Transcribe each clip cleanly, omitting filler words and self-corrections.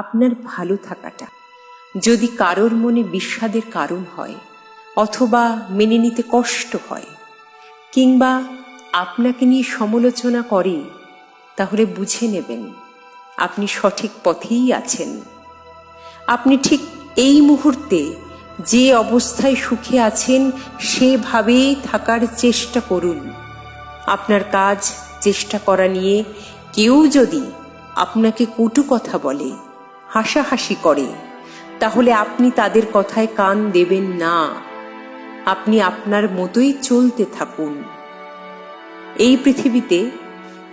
আপনার ভালো থাকাটা যদি কারোর মনে বিষাদের কারণ হয়, অথবা মেনে নিতে কষ্ট হয়, কিংবা আপনাকে নিয়ে সমালোচনা করে, তাহলে বুঝে নেবেন আপনি সঠিক পথেই আছেন। আপনি ঠিক এই মুহূর্তে যে অবস্থায় সুখে আছেন সেভাবেই থাকার চেষ্টা করুন। আপনার কাজ চেষ্টা করা নিয়ে কেউ যদি আপনাকে কটু কথা বলে, হাসাহাসি করে, তাহলে আপনি তাদের কথায় কান দেবেন না। আপনি আপনার মতোই চলতে থাকুন। এই পৃথিবীতে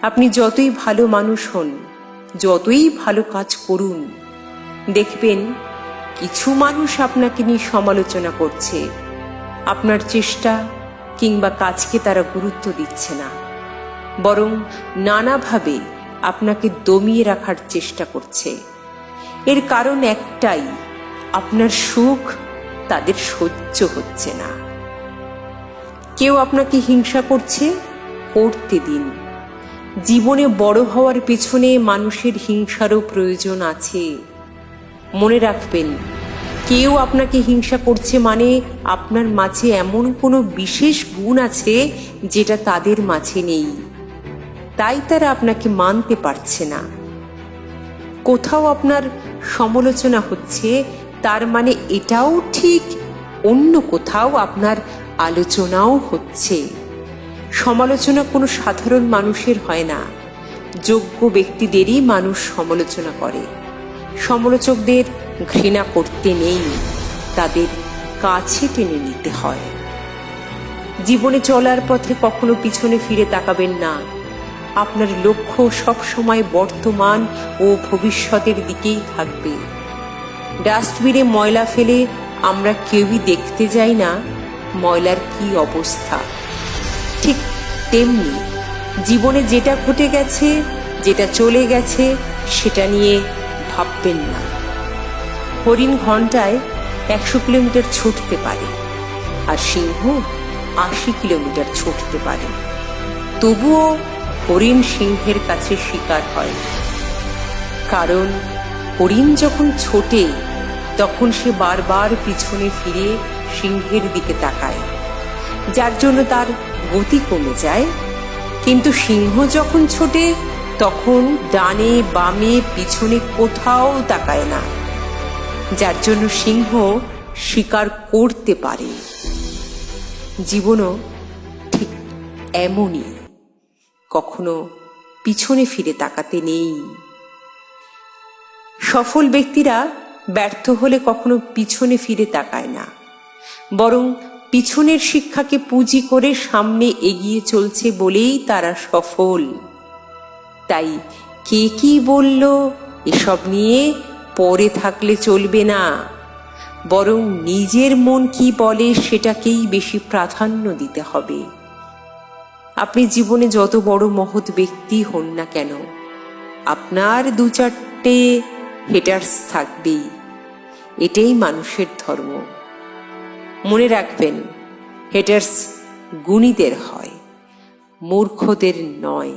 আপনি যতই ভালো মানুষ হন, যতই ভালো কাজ করুন, দেখবেন কিছু মানুষ আপনাকে নিয়ে সমালোচনা করছে। আপনার চেষ্টা কিংবা কাজকে তারা গুরুত্ব দিচ্ছে না, বরং নানাভাবে আপনাকে দমিয়ে রাখার চেষ্টা করছে। এর কারণ একটাই, আপনার সুখ তাদের সহ্য হচ্ছে না। কেউ আপনাকে হিংসা করছে, করতে দিন। জীবনে বড় হওয়ার পেছনে মানুষের হিংসারও প্রয়োজন আছে। মনে রাখবেন, কেউ আপনাকে হিংসা করছে মানে আপনার মাঝে এমন কোনো বিশেষ গুণ আছে যেটা তাদের মাঝে নেই, তাই তারা আপনাকে মানতে পারছে না। কোথাও আপনার সমালোচনা হচ্ছে, তার মানে এটাও ঠিক অন্য কোথাও আপনার আলোচনাও হচ্ছে। সমালোচনা কোনো সাধারণ মানুষের হয় না, যোগ্য ব্যক্তিদেরই মানুষ সমালোচনা করে। সমালোচকদের ঘৃণা করতে নেই, তাদের কাছে টেনে নিতে হয়। জীবনে চলার পথে কখনো পিছনে ফিরে তাকাবেন না। আপনার লক্ষ্য সবসময় বর্তমান ও ভবিষ্যতের দিকেই থাকবে। ডাস্টবিনে ময়লা ফেলে আমরা কেউই দেখতে যাই না ময়লার কি অবস্থা। ঠিক তেমনি জীবনে যেটা ঘটে গেছে, যেটা চলে গেছে, সেটা নিয়ে ভাববেন না। হরিণ ঘন্টায় 100 কিলোমিটার ছুটতে পারে, আর সিংহ 80 কিলোমিটার ছুটতে পারে। তবুও হরিণ সিংহের কাছে শিকার হয়, কারণ হরিণ যখন ছোটে তখন সে বারবার পিছনে ফিরে সিংহের দিকে তাকায়, যার জন্য তার গতি কমে যায়। কিন্তু সিংহ যখন ছোটে তখন ডানে বামে পিছনে কোথাও তাকায় না, যার জন্য সিংহ শিকার করতে পারে। জীবনও ঠিক এমনই, কখনো পিছনে ফিরে তাকাতে নেই। সফল ব্যক্তিরা ব্যর্থ হলে কখনো পিছনে ফিরে তাকায় না, বরং পিছনের শিক্ষাকে পুঁজি করে সামনে এগিয়ে চলছে বলেই তারা সফল। তাই কে কি বলল এসব নিয়ে পড়ে থাকলে চলবে না, বরং নিজের মন কি বলে সেটাকেই বেশি প্রাধান্য দিতে হবে। আপনি জীবনে যত বড় মহৎ ব্যক্তি হন না কেন, আপনার 2-4টে হেটার্স থাকবেই। এটাই মানুষের ধর্ম। মনে রাখবেন, হেটার্স গুণীদের হয়, মূর্খদের নয়।